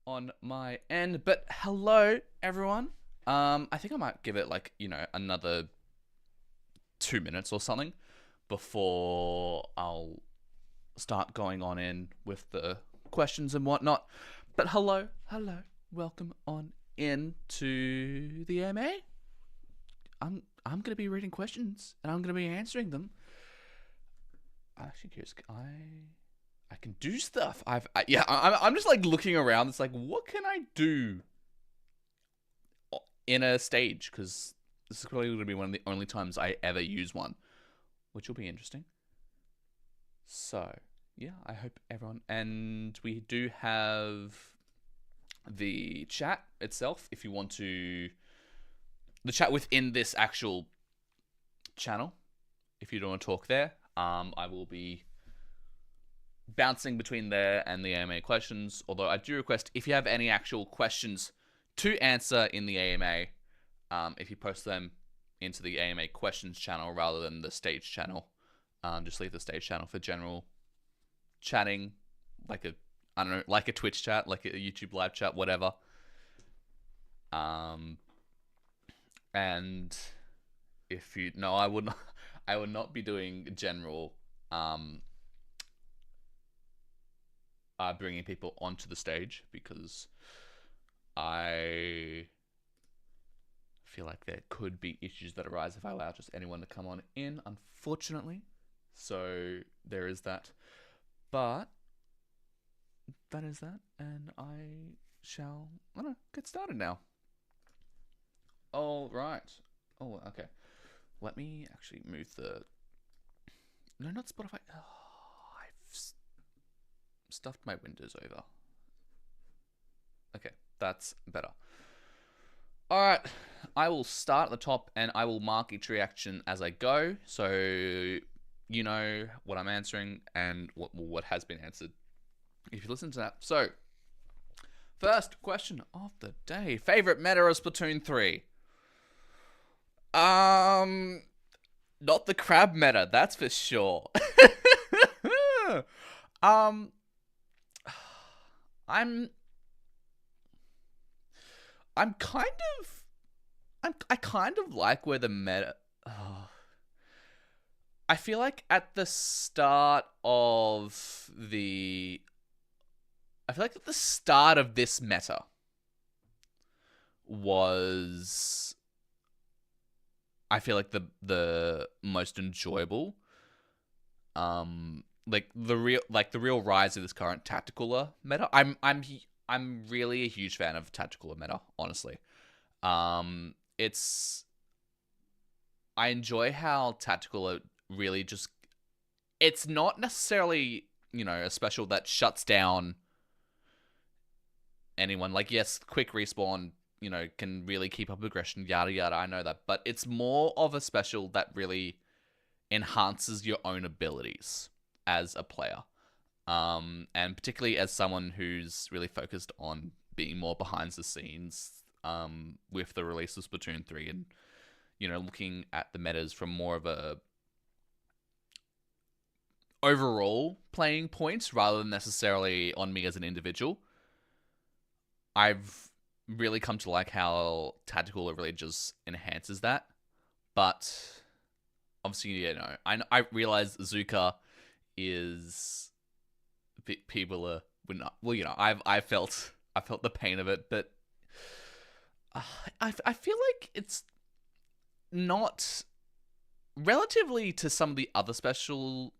on my end. But hello, everyone. I think I might give it another 2 minutes or something before I'll start going on in with the questions and whatnot. But hello, welcome on in to the AMA. I'm gonna be reading questions and I'm gonna be answering them. I'm actually curious. I can do stuff. I'm just like looking around. It's like, what can I do in a stage? Because this is probably going to be one of the only times I ever use one, which will be interesting. So yeah, I hope everyone. And we do have the chat itself. If you want to, the chat within this actual channel. If you don't want to talk there, I will be bouncing between there and the AMA questions. Although I do request, if you have any actual questions to answer in the AMA, if you post them into the AMA questions channel rather than the stage channel, just leave the stage channel for general chatting, like a Twitch chat, like a YouTube live chat, whatever. And if you no, I would not, I would not be doing general bringing people onto the stage, because I feel like there could be issues that arise if I allow just anyone to come on in, unfortunately. So there is that. But that is that, and I shall, get started now. All right. Oh, okay. Let me actually move the... No, not Spotify. Oh, I've stuffed my windows over. Okay, that's better. Alright, I will start at the top and I will mark each reaction as I go, so you know what I'm answering and what has been answered if you listen to that. So, first question of the day. Favorite meta of Splatoon 3? Not the crab meta, that's for sure. um, I'm I'm kind of I kind of like where the meta. Oh, I feel like at the start of the. I feel like at the start of this meta was. I feel like the most enjoyable. Like the real rise of this current tactical meta. I'm really a huge fan of tactical meta, honestly. It's I enjoy how tactical really just, it's not necessarily, a special that shuts down anyone. Like, yes, quick respawn, can really keep up aggression, yada yada, I know that, but it's more of a special that really enhances your own abilities as a player. And particularly as someone who's really focused on being more behind the scenes, with the release of Splatoon 3 and, looking at the metas from more of a overall playing points rather than necessarily on me as an individual, I've really come to like how tactical really just enhances that. But obviously, I realize Zuka is... people are not, well, I felt the pain of it, but I feel like it's not, relatively to some of the other special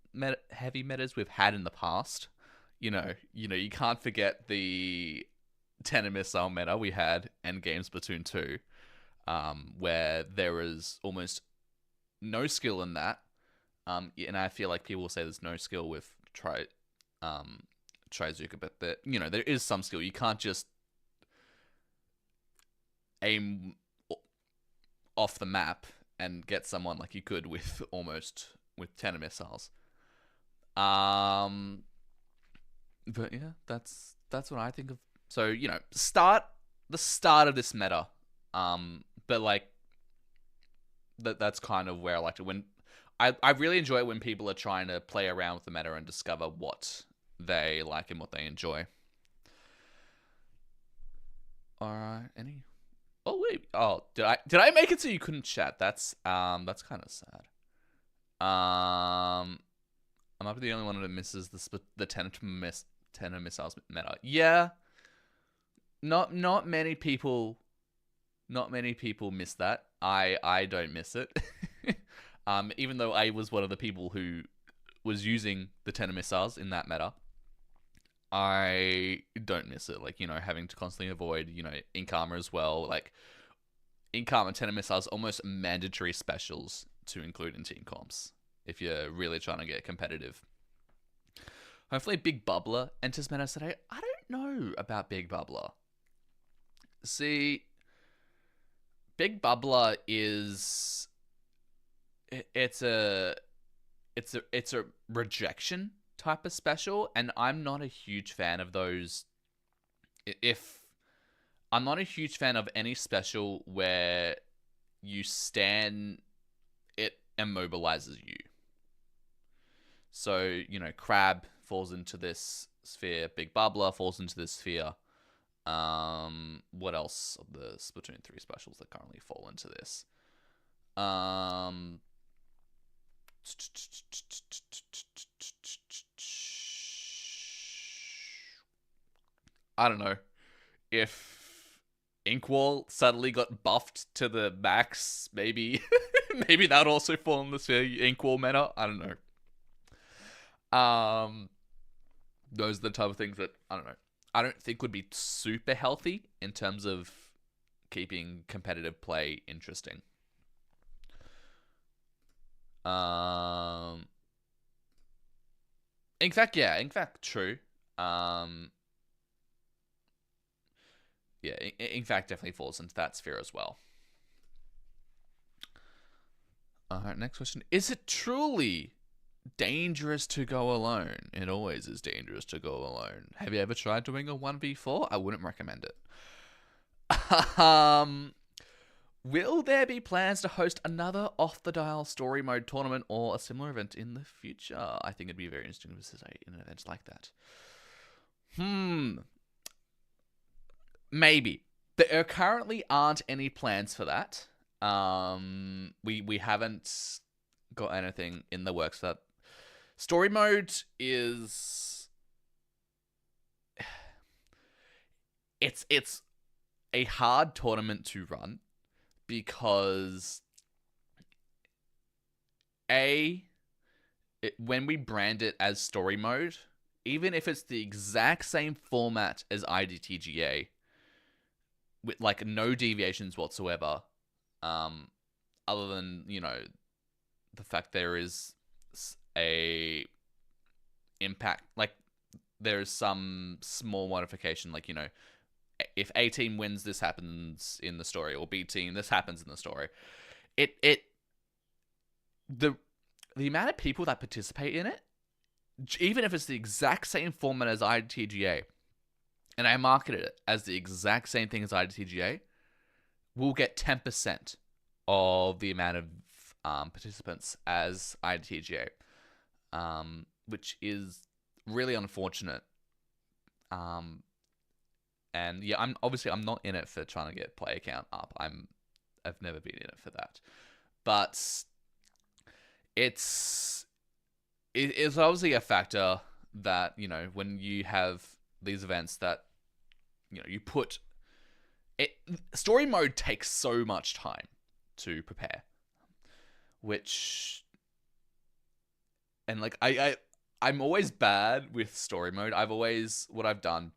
heavy metas we've had in the past. You can't forget the tenor missile meta we had Endgame Splatoon 2, where there was almost no skill in that. And I feel like people will say there's no skill with Trizuka, but there is some skill. You can't just aim off the map and get someone like you could with tenor missiles. But yeah, that's what I think of. So, the start of this meta. But like that's kind of where I like to, when I really enjoy it when people are trying to play around with the meta and discover what they like and what they enjoy. right. Any? Oh wait. Oh, did I make it so you couldn't chat? That's kind of sad. I might be the only one that misses the tenor missiles meta. Yeah, not many people. Not many people miss that. I don't miss it. Even though I was one of the people who was using the tenor missiles in that meta, I don't miss it. Like, having to constantly avoid, ink armor as well. Like, ink armor and tenor missiles almost mandatory specials to include in team comps if you're really trying to get competitive. Hopefully Big Bubbler enters meta today. I don't know about Big Bubbler. See, Big Bubbler is it's a rejection type of special, and I'm not a huge fan of those. If I'm not a huge fan of any special where you stand, it immobilizes you. So, Crab falls into this sphere, Big Bubbler falls into this sphere. What else of the Splatoon 3 specials that currently fall into this? I don't know. If Inkwall suddenly got buffed to the max, maybe maybe that would also fall in the sphere Inkwall meta. I don't know. Those are the type of things that I don't know. I don't think would be super healthy in terms of keeping competitive play interesting. In fact, true. Yeah, in fact, definitely falls into that sphere as well. Alright, next question. Is it truly dangerous to go alone? It always is dangerous to go alone. Have you ever tried doing a 1v4? I wouldn't recommend it. Will there be plans to host another off-the-dial story mode tournament or a similar event in the future? I think it'd be very interesting to participate in events like that. Maybe. There currently aren't any plans for that. We haven't got anything in the works for that. Story mode is... It's a hard tournament to run because when we brand it as story mode, even if it's the exact same format as IDTGA, with like no deviations whatsoever, other than the fact there is a impact, like there's some small modification, like if A team wins, this happens in the story, or B team, this happens in the story. The amount of people that participate in it, even if it's the exact same format as IDTGA, and I marketed it as the exact same thing as IDTGA, we'll get 10% of the amount of participants as IDTGA, which is really unfortunate. And yeah, I'm not in it for trying to get player count up. I've never been in it for that, but it's obviously a factor that when you have these events that you put it. Story mode takes so much time to prepare, and like I'm always bad with story mode. What I've done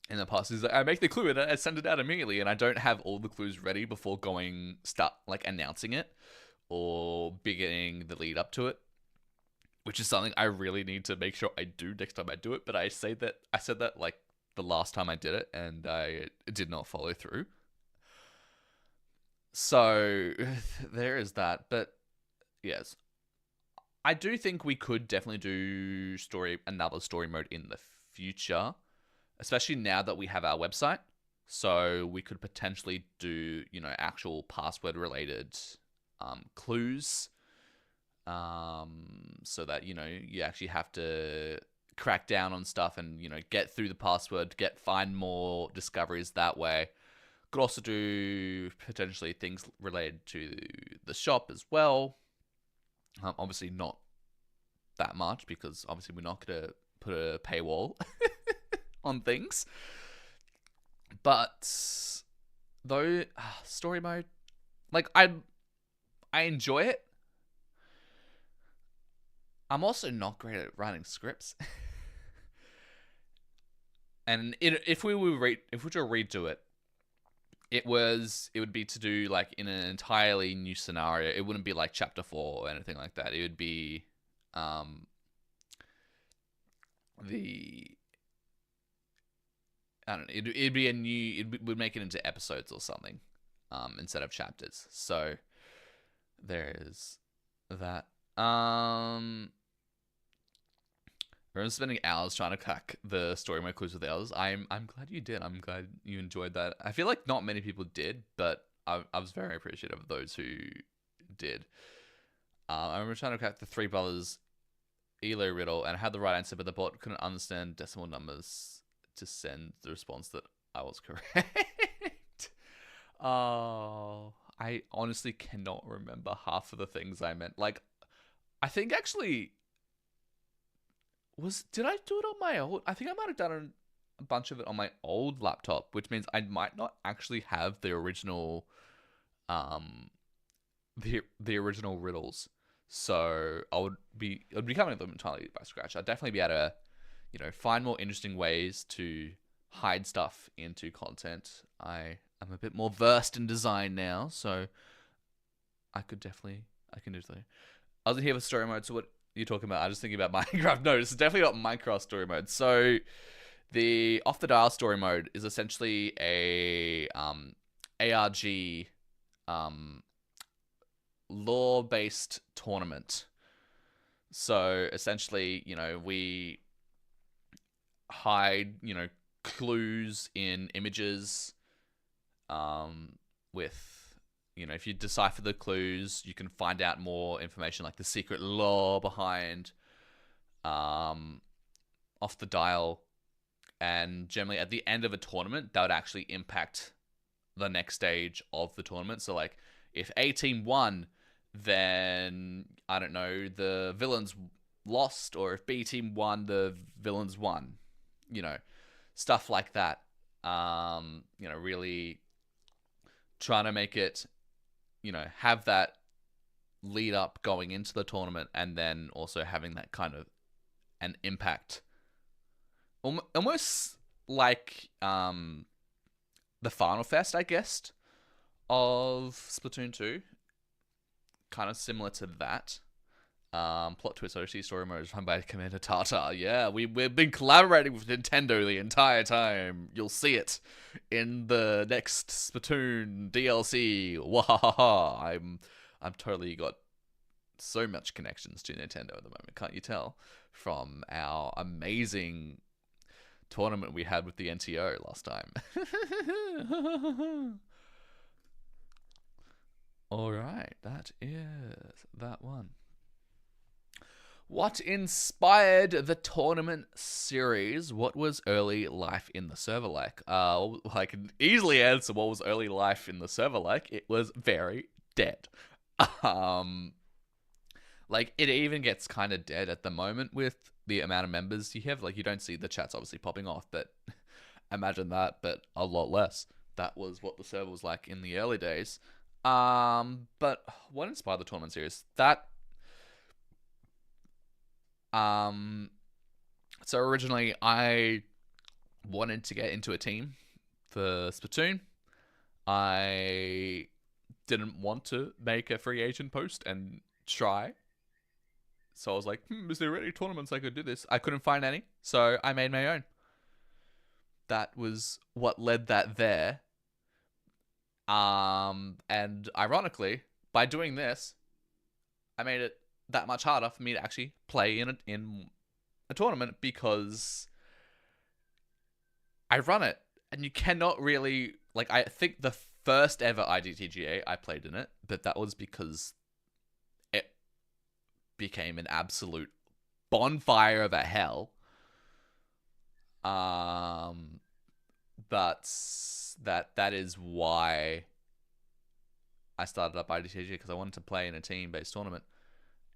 in the past is I make the clue and I send it out immediately, and I don't have all the clues ready before announcing it or beginning the lead up to it, which is something I really need to make sure I do next time I do it. But I said that like the last time I did it, and I did not follow through. So there is that. But yes, I do think we could definitely do another story mode in the future, especially now that we have our website. So we could potentially do, actual password related clues, so that, you actually have to crack down on stuff and, get through the password, find more discoveries that way. Could also do potentially things related to the shop as well. Obviously not that much, because obviously we're not going to put a paywall on things. But though, story mode, like I enjoy it. I'm also not great at writing scripts. And if we were to redo it, it would be to do like in an entirely new scenario. It wouldn't be like chapter 4 or anything like that. It would be the I don't know. It'd be a new. It would make it into episodes or something, instead of chapters. So there's that. I'm spending hours trying to crack the story mode clues with others. I'm glad you did. I'm glad you enjoyed that. I feel like not many people did, but I was very appreciative of those who did. I remember trying to crack the Three Brothers Elo riddle, and I had the right answer, but the bot couldn't understand decimal numbers to send the response that I was correct. Oh, I honestly cannot remember half of the things I meant. Like, I think actually did I do it on my old? I think I might have done a bunch of it on my old laptop, which means I might not actually have the original, the original riddles. So I'd be coming at them entirely by scratch. I'd definitely be able to, find more interesting ways to hide stuff into content. I am a bit more versed in design now, so I can do something. I was here for story mode. So what you're talking about? I'm just thinking about Minecraft. No, this is definitely not Minecraft story mode. So the off the dial story mode is essentially a ARG lore-based tournament. So essentially, we hide, clues in images, with, if you decipher the clues, you can find out more information, like the secret lore behind off the dial. And generally at the end of a tournament, that would actually impact the next stage of the tournament. So like if A team won, then I don't know, the villains lost, or if B team won, the villains won. Stuff like that. Really trying to make it, have that lead up going into the tournament, and then also having that kind of an impact. Almost like the Final Fest, I guess, of Splatoon 2. Kind of similar to that. Plot twist: OC story mode is run by Commander Tata. Yeah, we've been collaborating with Nintendo the entire time. You'll see it in the next Splatoon DLC. Wahaha! I'm totally got so much connections to Nintendo at the moment. Can't you tell? From our amazing tournament we had with the NTO last time. All right, that is that one. What inspired the tournament series? What was early life in the server like? I can easily answer what was early life in the server like. It was very dead. Like, it even gets kind of dead at the moment with the amount of members you have. Like, you don't see the chats obviously popping off, but imagine that, but a lot less. That was what the server was like in the early days. But what inspired the tournament series? So originally I wanted to get into a team for Splatoon. I didn't want to make a free agent post and try. So I was like, is there any tournaments I could do this? I couldn't find any, so I made my own. That was what led that there. And ironically, by doing this, I made it that much harder for me to actually play in a tournament, because I run it, and you cannot really, like, I think the first ever IDTGA I played in it, but that was because it became an absolute bonfire of a hell. But that is why I started up IDTG, because I wanted to play in a team-based tournament,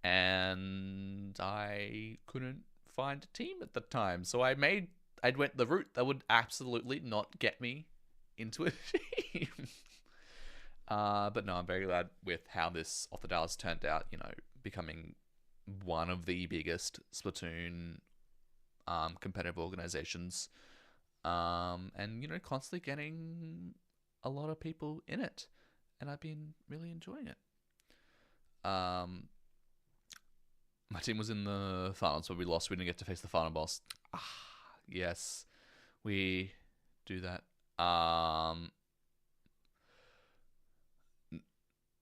and I couldn't find a team at the time, so I went the route that would absolutely not get me into a team. But no, I'm very glad with how this Off the Dallas turned out. Becoming one of the biggest Splatoon competitive organizations, and constantly getting a lot of people in it, and I've been really enjoying it. My team was in the finals, but we lost. We didn't get to face the final boss. Yes, we do that.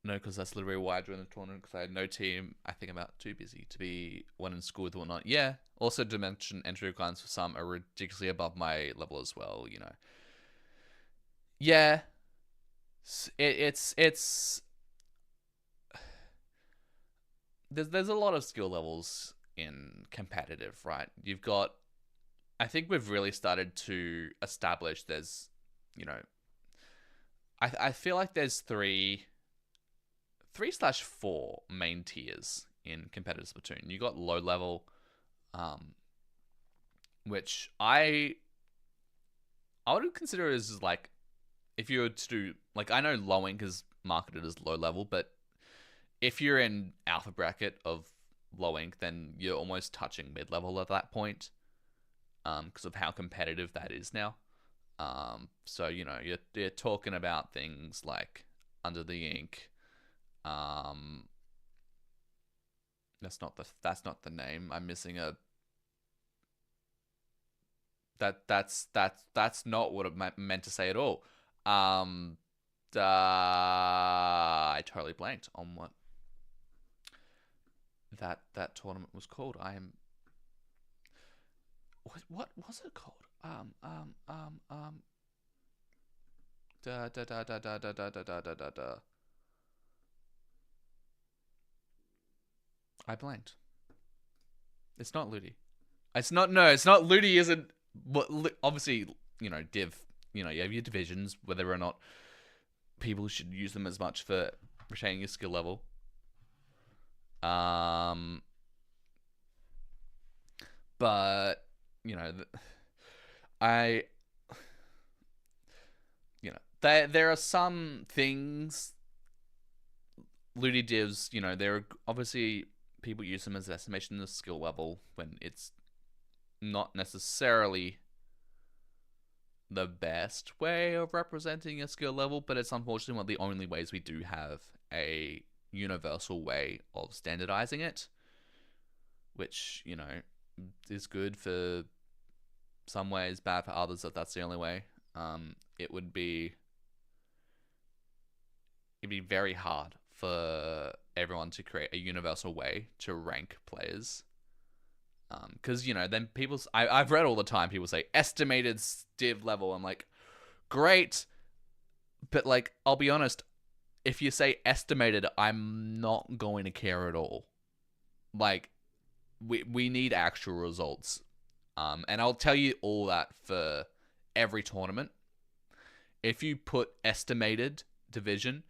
No, because that's literally why I joined the tournament, because I had no team. I think I'm about too busy to be one in school with and whatnot. Yeah, also dimension entry requirements for some are ridiculously above my level as well, Yeah, it's there's a lot of skill levels in competitive, right? I think we've really started to establish I feel like there's 3/4 main tiers in competitive Splatoon. You got low level, which I would consider as like, if you were to do, like, I know low ink is marketed as low level, but if you're in alpha bracket of low ink, then you're almost touching mid level at that point, because of how competitive that is now. So you're talking about things like Under the Ink. That's not the name. I'm missing a. That's not what I meant to say at all. I totally blanked on what that tournament was called. What was it called? Da da da da da da da da da da da. I blanked. It's not Ludi. It's not. No, it's not Ludi. Isn't. But obviously, div. You have your divisions, whether or not people should use them as much for retaining your skill level. But I. There are some things. Ludi divs. There are obviously people use them as an estimation of skill level when it's not necessarily the best way of representing a skill level, but it's unfortunately one of the only ways we do have a universal way of standardizing it, which is good for some ways, bad for others. That's the only way. It'd be very hard for everyone to create a universal way to rank players, because then I've read all the time people say estimated div level. I'm like, great, but like, I'll be honest, if you say estimated, I'm not going to care at all. Like, we need actual results, and I'll tell you all that for every tournament. If you put estimated division,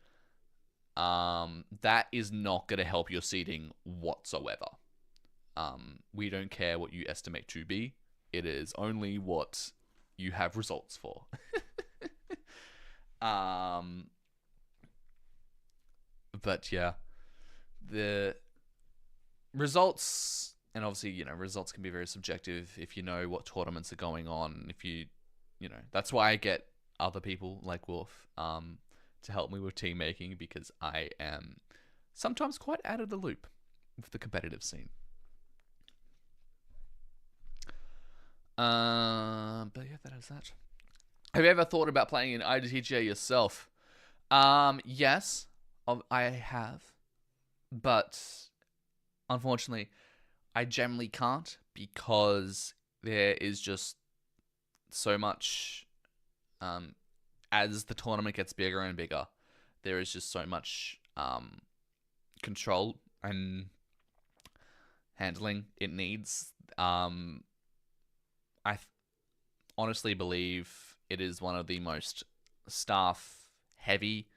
that is not going to help your seeding whatsoever. We don't care what you estimate to be. It is only what you have results for. But yeah, the results, and obviously, results can be very subjective if you know what tournaments are going on. If that's why I get other people like Wolf, to help me with team making, because I am sometimes quite out of the loop with the competitive scene. But yeah, that is that. Have you ever thought about playing in IDTGA yourself? Yes, I have, but unfortunately, I generally can't, because there is just so much. As the tournament gets bigger and bigger, there is just so much control and handling it needs. I honestly believe it is one of the most staff heavy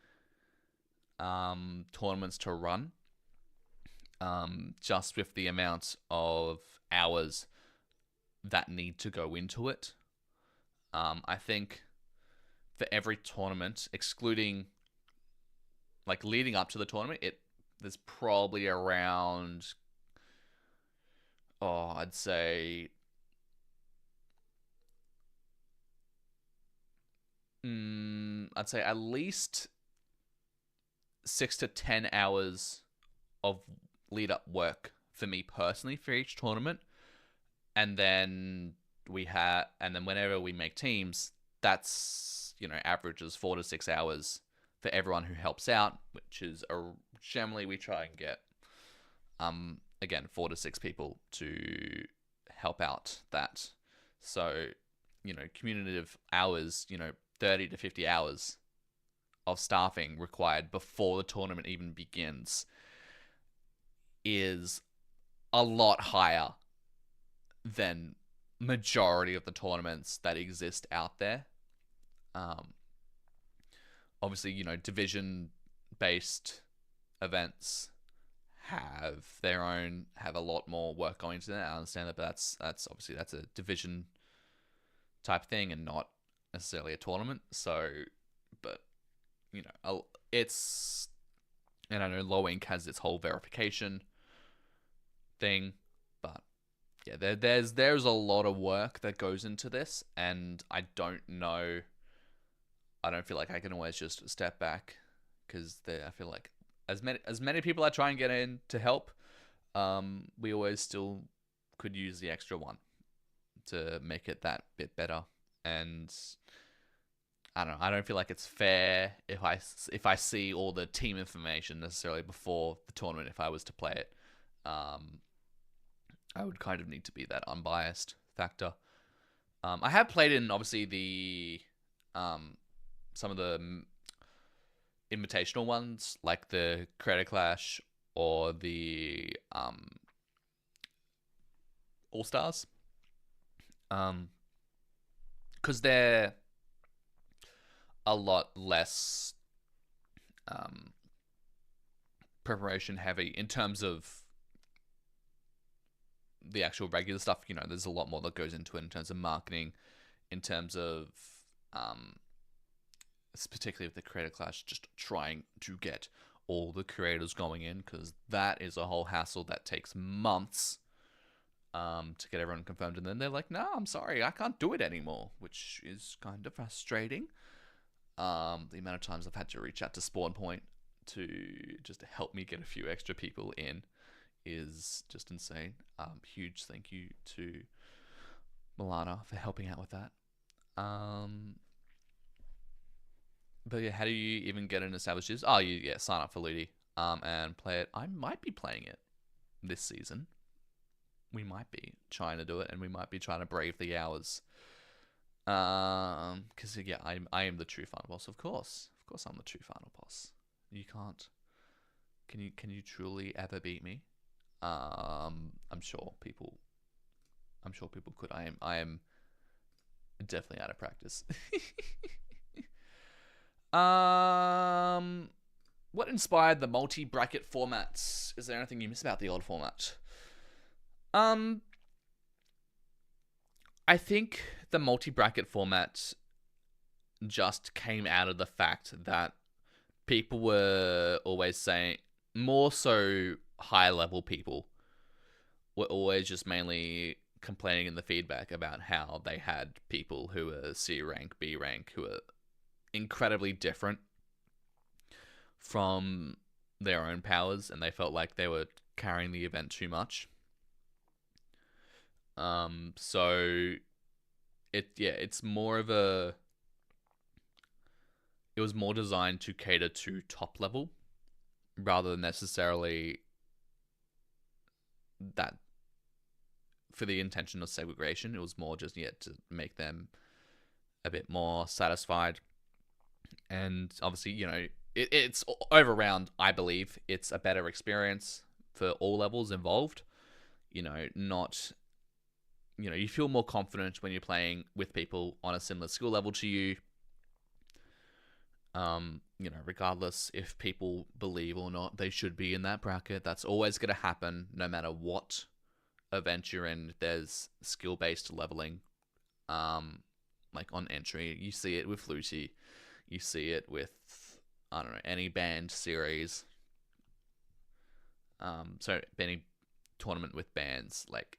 tournaments to run, just with the amount of hours that need to go into it. I think for every tournament, excluding like leading up to the tournament, there's probably around, I'd say, at least 6 to 10 hours of lead up work for me personally for each tournament, and then whenever we make teams, that's averages 4 to 6 hours for everyone who helps out, which is generally we try and get again 4 to 6 people to help out that. So cumulative hours, 30 to 50 hours of staffing required before the tournament even begins is a lot higher than majority of the tournaments that exist out there. Obviously, division based events have a lot more work going into that. I understand that, but that's obviously that's a division type thing and not necessarily a tournament. So, but it's, and I know Low Ink has its whole verification thing, but yeah, there's a lot of work that goes into this, and I don't feel like I can always just step back, because I feel like as many people I try and get in to help, we always still could use the extra one to make it that bit better. And I don't feel like it's fair if I see all the team information necessarily before the tournament. If I was to play it, I would kind of need to be that unbiased factor. I have played in obviously the some of the invitational ones, like the Creator Clash or the All Stars, because they're a lot less preparation heavy in terms of the actual regular stuff. There's a lot more that goes into it in terms of marketing, in terms of particularly with the Creator Clash, just trying to get all the creators going in, because that is a whole hassle that takes months to get everyone confirmed, and then they're like, no, I'm sorry, I can't do it anymore, which is kind of frustrating. The amount of times I've had to reach out to Spawn Point to just help me get a few extra people in is just insane. Huge thank you to Milana for helping out with that. But yeah, how do you even get an established user? Oh, you sign up for Ludi and play it. I might be playing it this season. We might be trying to do it, and we might be trying to brave the hours. Because yeah, I am the true final boss. Of course, I'm the true final boss. You can't. Can you truly ever beat me? I'm sure people could. I am definitely out of practice. What inspired the multi-bracket formats? Is there anything you miss about the old format? I think the multi-bracket format just came out of the fact that people were always saying, more so high-level people, were always just mainly complaining in the feedback about how they had people who were C rank, B rank, who were incredibly different from their own powers, and they felt like they were carrying the event too much. So it's more of a, it was more designed to cater to top level rather than necessarily that for the intention of segregation. It was more just to make them a bit more satisfied. And obviously, it's over round, I believe it's a better experience for all levels involved. Not, you feel more confident when you're playing with people on a similar skill level to you. Regardless if people believe or not, they should be in that bracket. That's always going to happen, no matter what event you're in. There's skill-based leveling, like on entry. You see it with Flutie. You see it with, I don't know, any band series. So any tournament with bands, like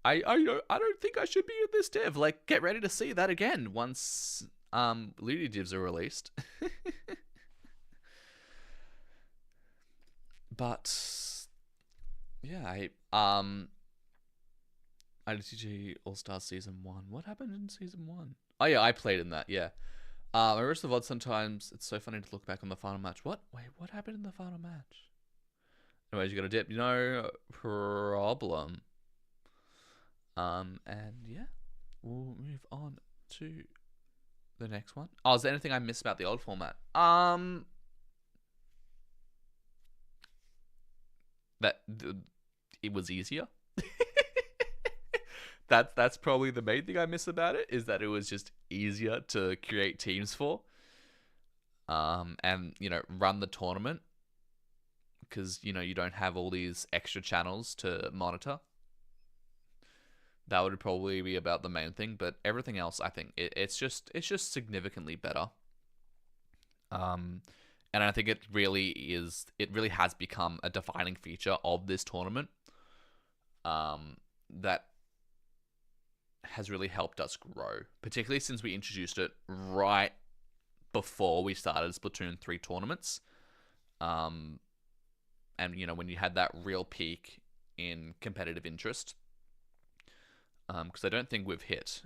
I don't think I should be in this div. Like, get ready to see that again once Ludi divs are released. But yeah, IDTG All Stars Season 1. What happened in Season 1? Oh yeah, I played in that, yeah. I rush the VOD sometimes. It's so funny to look back on the final match. What? Wait, what happened in the final match? Anyways, you got a dip. No problem. And yeah, we'll move on to the next one. Oh, is there anything I missed about the old format? It was easier. That's probably the main thing I miss about it, is that it was just easier to create teams for. And run the tournament, because you don't have all these extra channels to monitor. That would probably be about the main thing, but everything else, I think it's just significantly better. And I think it really has become a defining feature of this tournament. That has really helped us grow, particularly since we introduced it right before we started Splatoon 3 tournaments. And when you had that real peak in competitive interest, because I don't think we've hit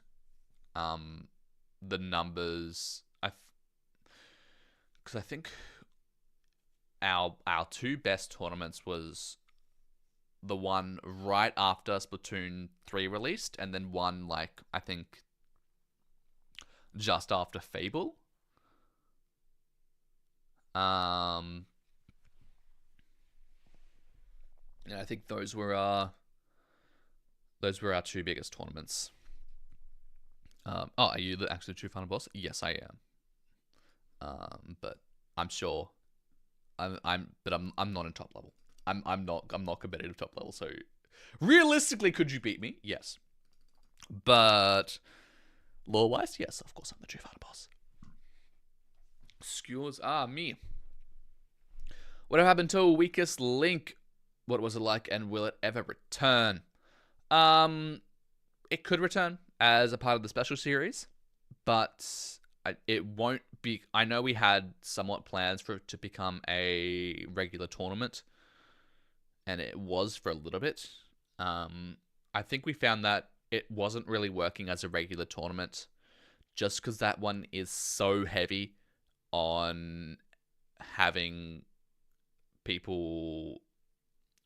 the numbers. Because I think our two best tournaments was the one right after Splatoon 3 released, and then one, like, I think just after Fable. I think those were our two biggest tournaments. Are you actually the true final boss? Yes, I am. But I'm sure I'm not in top level. I'm not competitive top level. So realistically, could you beat me? Yes. But lore wise, yes, of course I'm the true final boss. Skewers me. What happened to weakest link? What was it like, and will it ever return? It could return as a part of the special series, but it won't be. I know we had somewhat plans for it to become a regular tournament, and it was for a little bit. I think we found that it wasn't really working as a regular tournament, just because that one is so heavy on having people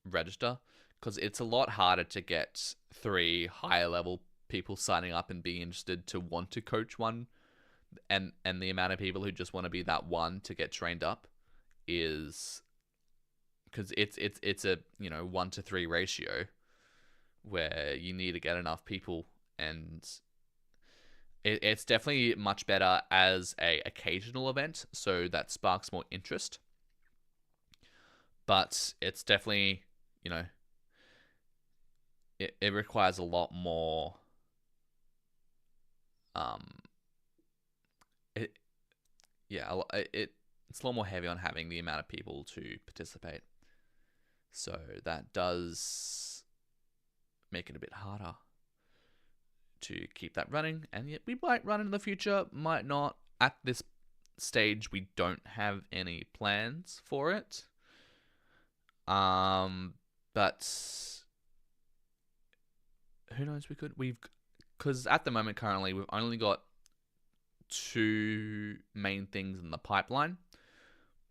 register, because it's a lot harder to get 3 higher level people signing up and being interested to want to coach one, and the amount of people who just want to be that one to get trained up is, because it's a 1 to 3 ratio where you need to get enough people, and it's definitely much better as a occasional event, so that sparks more interest. But it's definitely, it requires a lot more. It's a lot more heavy on having the amount of people to participate. So that does make it a bit harder to keep that running, and yet we might run in the future, might not. At this stage, we don't have any plans for it. But who knows? Because at the moment, currently, we've only got 2 main things in the pipeline.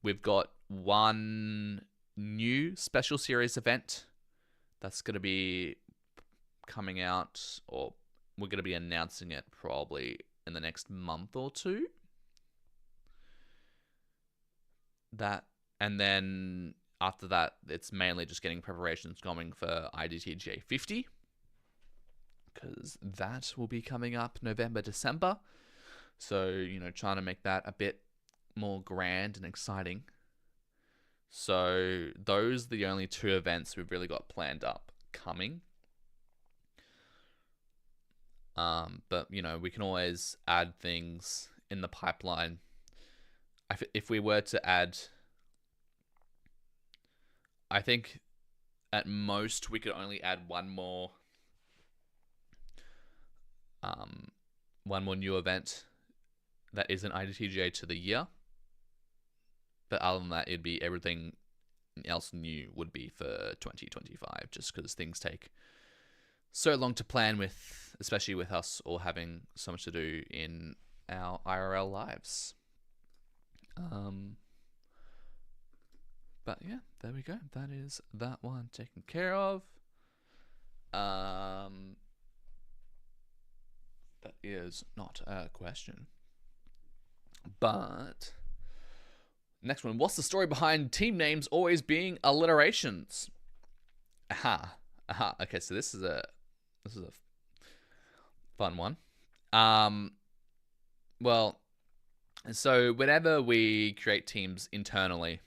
We've got one new special series event that's going to be coming out, or we're going to be announcing it probably in the next month or 2. And then after that, it's mainly just getting preparations going for IDTJ 50, because that will be coming up November, December. So, trying to make that a bit more grand and exciting. So those are the only 2 events we've really got planned up coming. But we can always add things in the pipeline. If we were to add, I think at most we could only add one more new event that isn't IDTGA to the year. But other than that, it'd be everything else new would be for 2025, just because things take so long to plan with, especially with us all having so much to do in our IRL lives. But yeah, there we go. That is that one taken care of. That is not a question. But next one. What's the story behind team names always being alliterations? Aha. Okay, so this is a fun one. Well, so whenever we create teams internally,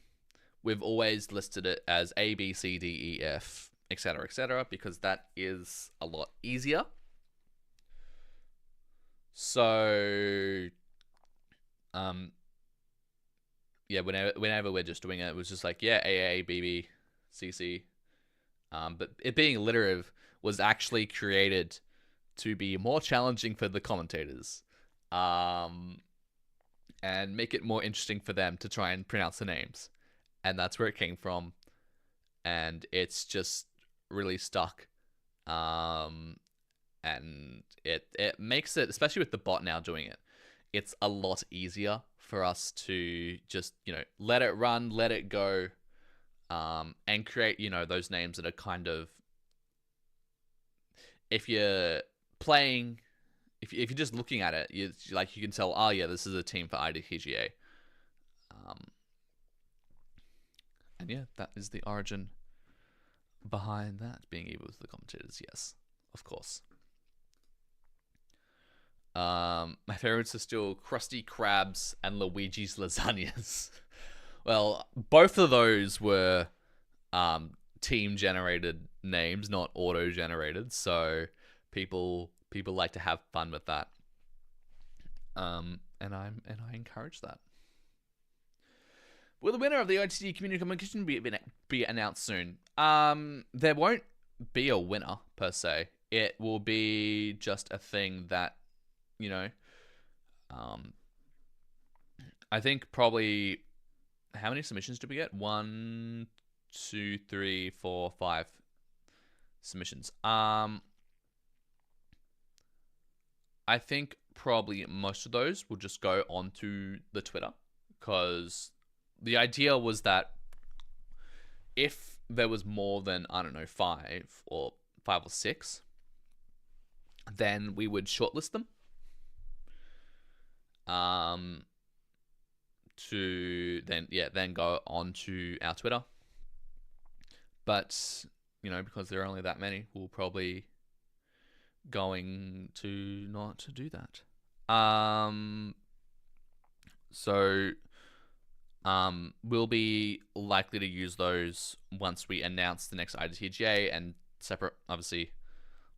we've always listed it as A, B, C, D, E, F, etc., because that is a lot easier. So, yeah, whenever we're just doing it, it was just like, yeah, AA, BB, CC. But it being alliterative was actually created to be more challenging for the commentators, and make it more interesting for them to try and pronounce the names. And that's where it came from. And it's just really stuck. And it makes it, especially with the bot now doing it, it's a lot easier for us to just, let it run, let it go, and create, those names that are kind of, if you're playing, if you're just looking at it, you can tell, oh yeah, this is a team for IDTGA. And yeah, that is the origin behind that, being able to the commentators, yes, of course. My favorites are still Krusty Krabs and Luigi's Lasagnas. Well, both of those were team-generated names, not auto-generated, so people like to have fun with that. And I encourage that. Will the winner of the OTT community competition be announced soon? There won't be a winner per se. It will be just a thing that, I think probably, how many submissions did we get? 1, 2, 3, 4, 5 submissions. I think probably most of those will just go onto the Twitter, because the idea was that if there was more than, 5 or 6, then we would shortlist them to then go onto our Twitter. But, because there are only that many, we'll probably going to not do that. So we'll be likely to use those once we announce the next IDTGA, and separate, obviously,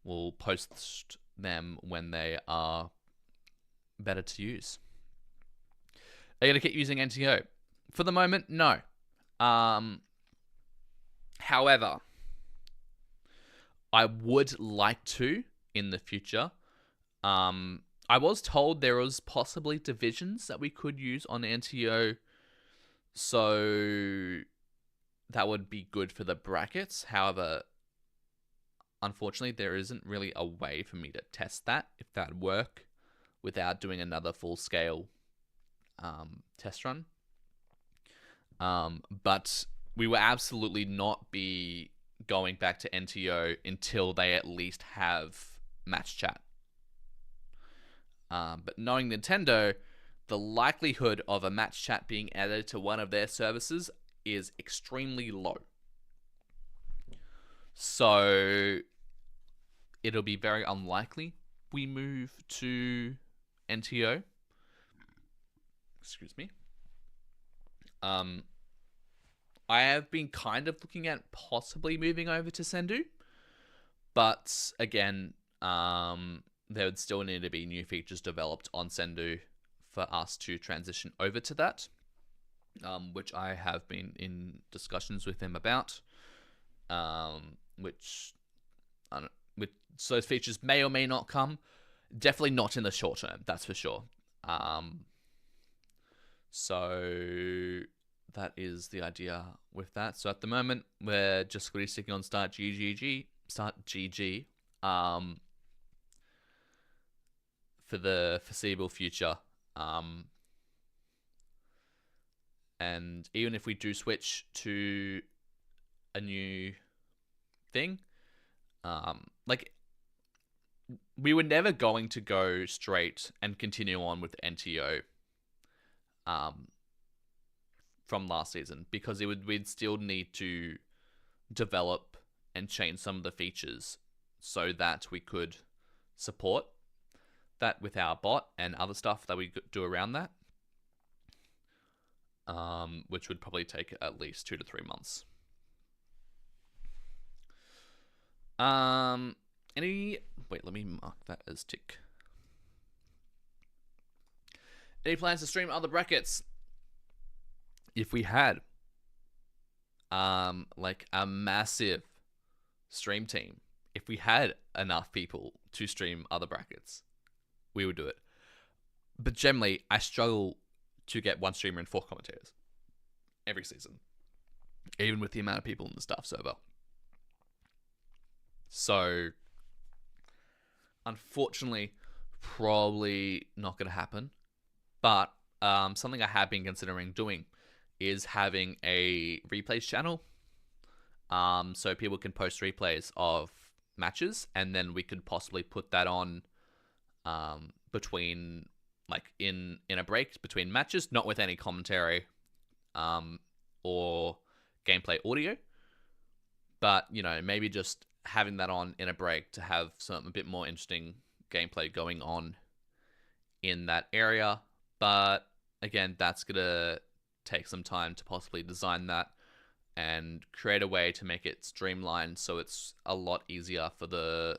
we'll post them when they are better to use. Are you going to keep using NTO? For the moment, no. However, I would like to in the future. I was told there was possibly divisions that we could use on NTO, so that would be good for the brackets. However, unfortunately, there isn't really a way for me to test that, if that would work, without doing another full-scale test run. But we will absolutely not be going back to NTO until they at least have match chat. But knowing Nintendo, the likelihood of a match chat being added to one of their services is extremely low. So it'll be very unlikely we move to NTO. Excuse me. Um, I have been kind of looking at possibly moving over to Sendu, but again, there would still need to be new features developed on Sendu for us to transition over to that, which I have been in discussions with him about, which I don't, which so those features may or may not come. Definitely not in the short term, that's for sure. So that is the idea with that. So at the moment, we're just really sticking on Start GG, for the foreseeable future. And even if we do switch to a new thing, like, we were never going to go straight and continue on with NTO from last season, because we'd still need to develop and change some of the features so that we could support that with our bot and other stuff that we do around that, which would probably take at least 2 to 3 months. Wait, let me mark that as tick. Any plans to stream other brackets? If we had like a massive stream team, if we had enough people to stream other brackets, we would do it. But generally, I struggle to get one streamer and 4 commentators every season, even with the amount of people in the staff server. So, unfortunately, probably not going to happen. But something I have been considering doing is having a replays channel, so people can post replays of matches, and then we could possibly put that on between, like, in a break between matches, not with any commentary or gameplay audio, but, you know, maybe just having that on in a break to have a bit more interesting gameplay going on in that area. But again, that's gonna take some time to possibly design that and create a way to make it streamlined so it's a lot easier for the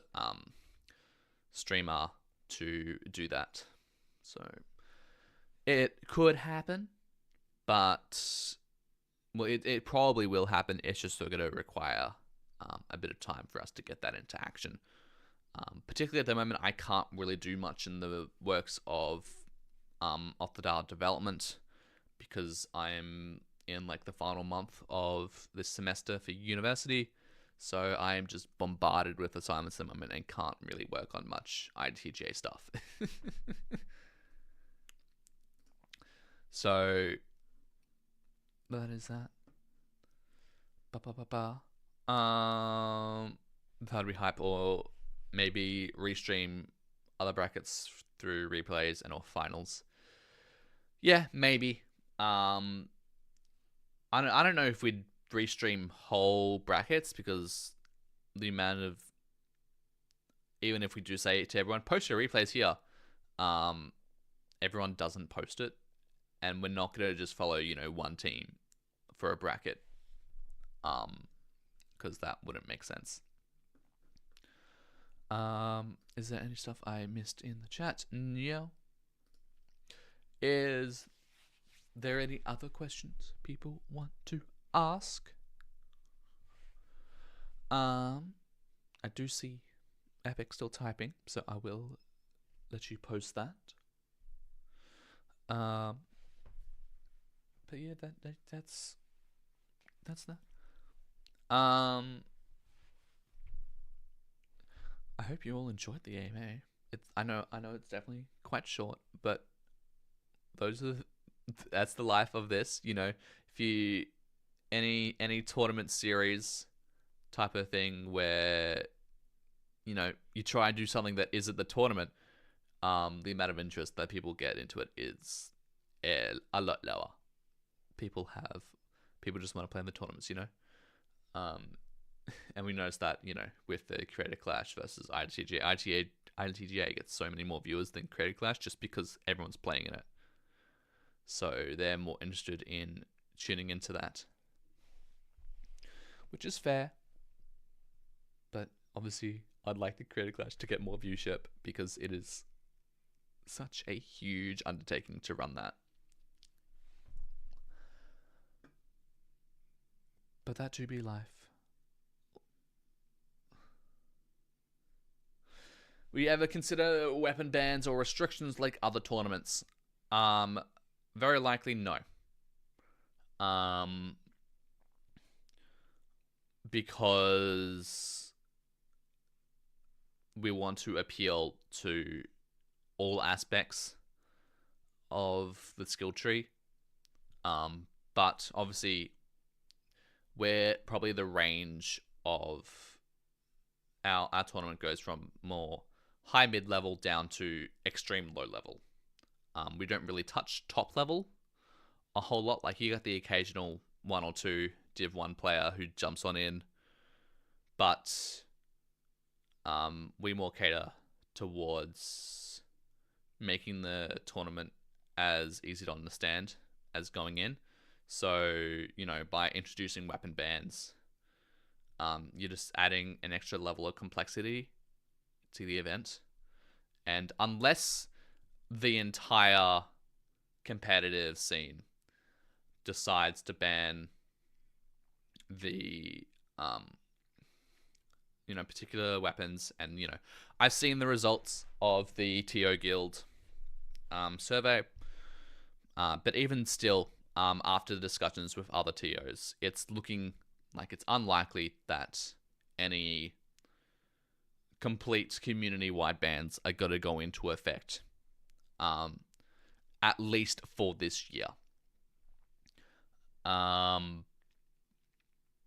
streamer to do that. So it could happen, but well, it probably will happen. It's just going to require a bit of time for us to get that into action. Particularly at the moment, I can't really do much in the works of off the dial development, because I'm in like the final month of this semester for university, so I am just bombarded with assignments at the moment and can't really work on much IDTJ stuff. So that is that. That'd be hype. Or maybe restream other brackets through replays and or finals. Yeah, maybe. I don't know if we'd restream whole brackets, because the amount of, even if we do say to everyone, post your replays here, everyone doesn't post it, and we're not going to just follow, you know, one team for a bracket, because that wouldn't make sense. Is there any stuff I missed in the chat? No. Is there any other questions people want to ask? I do see Epic still typing, so I will let you post that. But yeah, that's that. I hope you all enjoyed the AMA. I know it's definitely quite short, but that's the life of this. You know, if you any tournament series type of thing where, you know, you try and do something that is at the tournament, the amount of interest that people get into it is a lot lower. People just want to play in the tournaments, you know. And we noticed that, you know, with the Creator Clash versus ITGA gets so many more viewers than Creator Clash just because everyone's playing in it. So they're more interested in tuning into that, which is fair. But obviously, I'd like the Creator Clash to get more viewership because it is such a huge undertaking to run that. But that do be life. We ever consider weapon bans or restrictions like other tournaments? Very likely no. Because we want to appeal to all aspects of the skill tree. But obviously, where probably the range of our tournament goes from more high mid level down to extreme low level. We don't really touch top level a whole lot. Like, you got the occasional one or two Div 1 player who jumps on in, but we more cater towards making the tournament as easy to understand as going in. So, by introducing weapon bans, you're just adding an extra level of complexity to the event. And unless the entire competitive scene decides to ban the particular weapons, and I've seen the results of the TO Guild survey, but even still, after the discussions with other TOs, it's looking like it's unlikely that any complete community-wide bans are going to go into effect, at least for this year.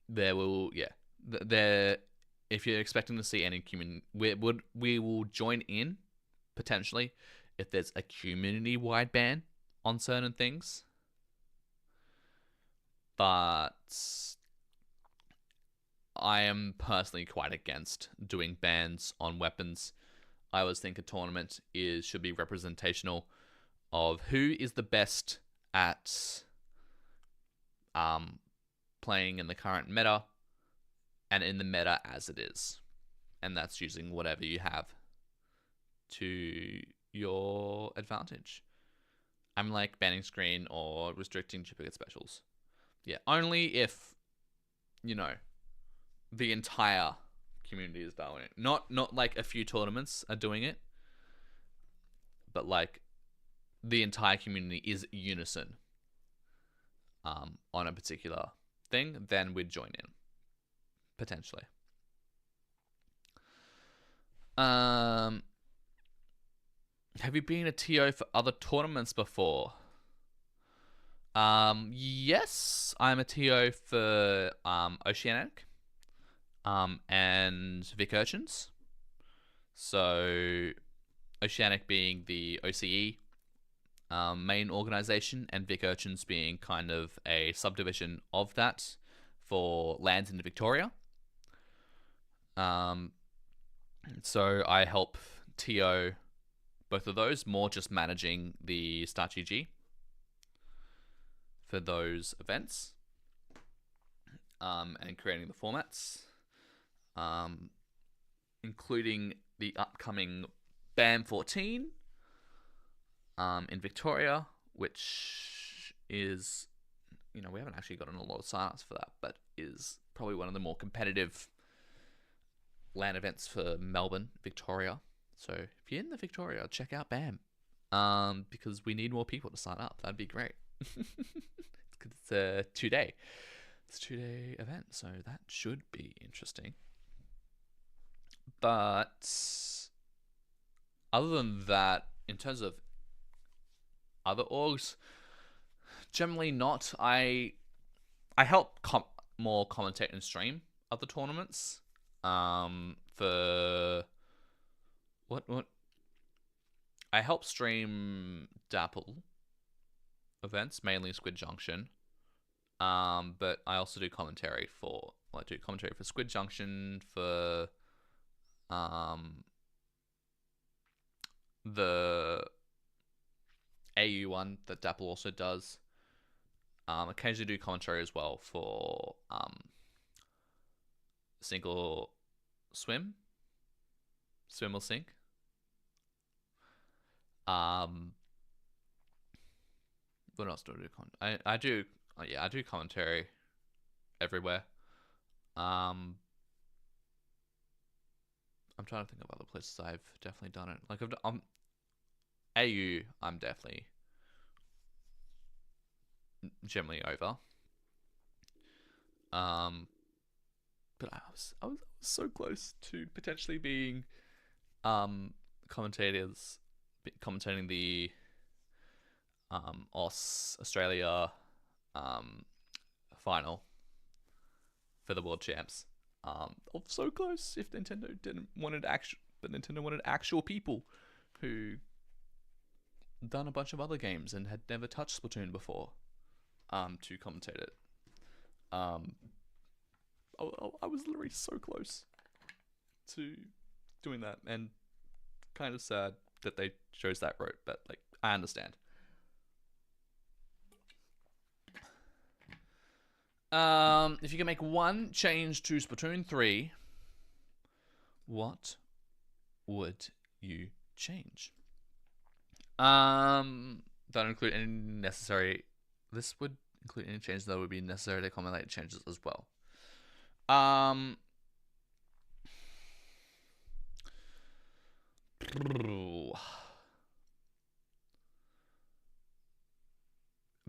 There will, if you're expecting to see any community, we will join in potentially if there's a community-wide ban on certain things, but I am personally quite against doing bans on weapons. I always think a tournament should be representational of who is the best at playing in the current meta and in the meta as it is. And that's using whatever you have to your advantage. I'm like banning screen or restricting duplicate specials. Yeah, only if, the entire community is doing it. Not like a few tournaments are doing it, but like the entire community is unison on a particular thing, then we'd join in, potentially. Have you been a TO for other tournaments before? Yes, I'm a TO for Oceanic and Vic Urchins. So Oceanic being the OCE main organization, and Vic Urchins being kind of a subdivision of that for lands in Victoria. So I help TO both of those, more just managing the Start GG for those events, and creating the formats, including the upcoming BAM 14 in Victoria, which is, we haven't actually gotten a lot of signups for that, but is probably one of the more competitive LAN events for Melbourne, Victoria. So if you're in the Victoria, check out BAM, because we need more people to sign up. That'd be great. It's a 2-day. It's a 2-day event, so that should be interesting. But other than that, in terms of other orgs, generally not. I help more commentate and stream other tournaments. For what I help stream Dapple events, mainly Squid Junction. But I also do commentary for Squid Junction, for the AU one that Dapple also does. Occasionally do commentary as well for Sink or Swim, Swim or Sink. What else do I do? I do. Oh yeah, I do commentary everywhere. Um, I'm trying to think of other places I've definitely done it. Like AU, I'm definitely generally over. But I was so close to potentially being commentators commentating the Australia final for the world champs. So close if Nintendo didn't wanted actual, but Nintendo wanted actual people who done a bunch of other games and had never touched Splatoon before, to commentate it. I was literally so close to doing that, and kind of sad that they chose that route, but like I understand. If you can make one change to Splatoon 3, what would you change? Don't include any necessary. This would include any changes that would be necessary to accommodate changes as well.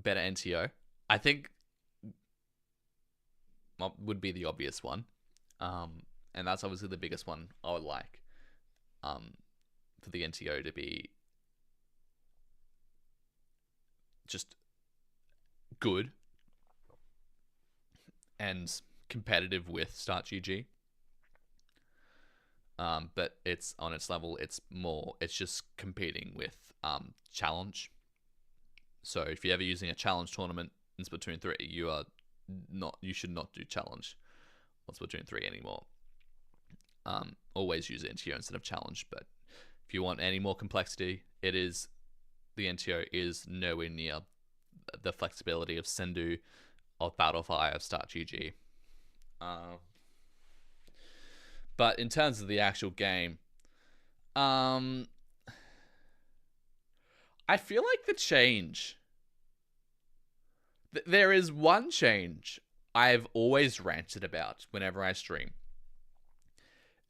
Better NTO. I think would be the obvious one. And that's obviously the biggest one I would like. For the NTO to be just good and competitive with Start GG. But it's on its level. It's just competing with challenge. So if you're ever using a challenge tournament in Splatoon 3, you should not do challenge on Splatoon 3 anymore. Always use NTO instead of challenge. But if you want any more complexity, the NTO is nowhere near the flexibility of Sendu, of Battlefire, of Start GG. But in terms of the actual game, I feel like the change. There is one change I've always ranted about whenever I stream,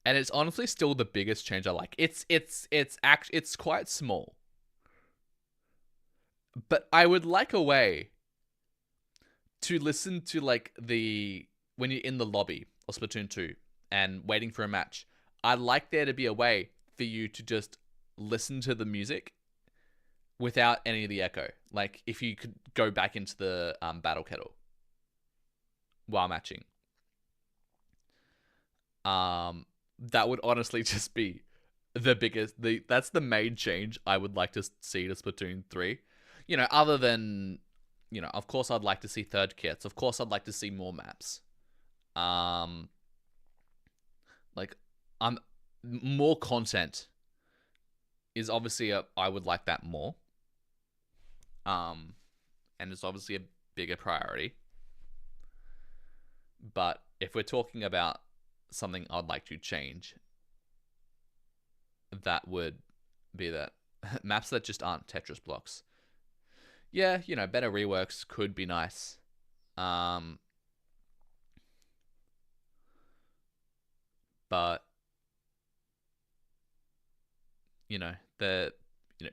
and it's honestly still the biggest change I like. It's quite small, but I would like a way to listen to like when you're in the lobby of Splatoon 2 and waiting for a match. I'd like there to be a way for you to just listen to the music without any of the echo. Like if you could go back into the battle kettle while matching. That would honestly just be the biggest. That's the main change I would like to see to Splatoon 3. Other than, of course I'd like to see third kits. Of course I'd like to see more maps. More content is obviously I would like that more. And it's obviously a bigger priority. But if we're talking about something I'd like to change, that would be that maps that just aren't Tetris blocks. Yeah, better reworks could be nice. But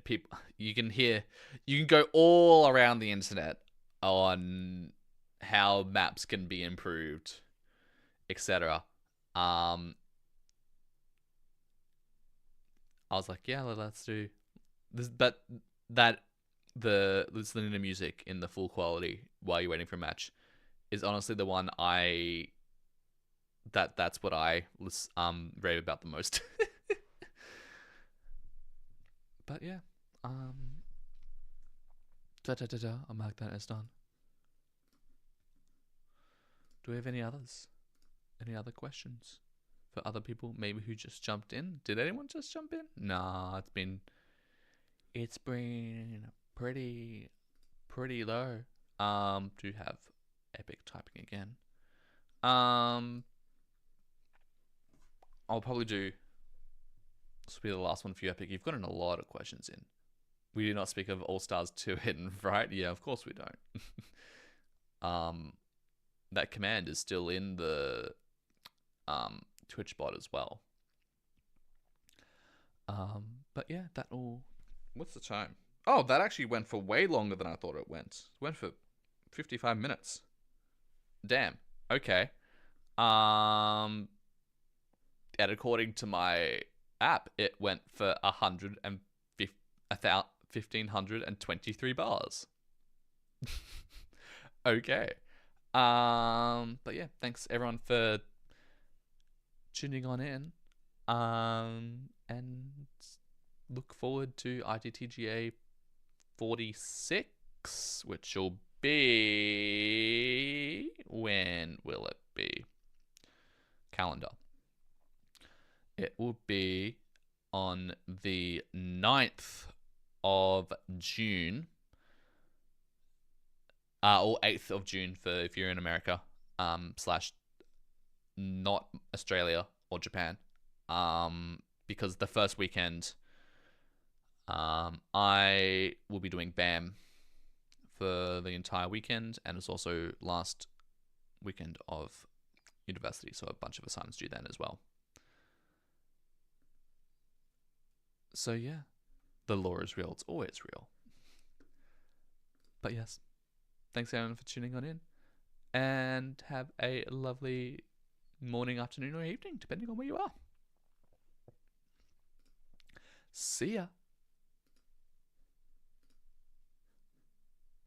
people, you can go all around the internet on how maps can be improved, etc. I was like, yeah, let's do this, but listening to music in the full quality while you're waiting for a match is honestly the one that's what I rave about the most. But yeah, I'll mark that as done. Do we have any others? Any other questions for other people maybe who just jumped in? Did anyone just jump in? Nah, it's been pretty low. Do have Epic typing again. I'll probably do. This will be the last one for you, Epic. You've gotten a lot of questions in. We do not speak of All Stars 2 hidden, right? Yeah, of course we don't. That command is still in the Twitch bot as well. But yeah, that all. What's the time? Oh, that actually went for way longer than I thought it went. It went for 55 minutes. Damn. Okay. And according to my app, it went for 1,523 bars. Okay. But yeah, thanks everyone for tuning on in. And look forward to ITTGA 46, which will be, when will it be? Calendar. It will be on the 9th of June, or 8th of June for if you're in America, slash not Australia or Japan, because the first weekend, I will be doing BAM for the entire weekend, and it's also last weekend of university, so a bunch of assignments due then as well. So yeah, the lore is real. It's always real. But yes, thanks everyone for tuning on in, and have a lovely morning, afternoon, or evening, depending on where you are. See ya.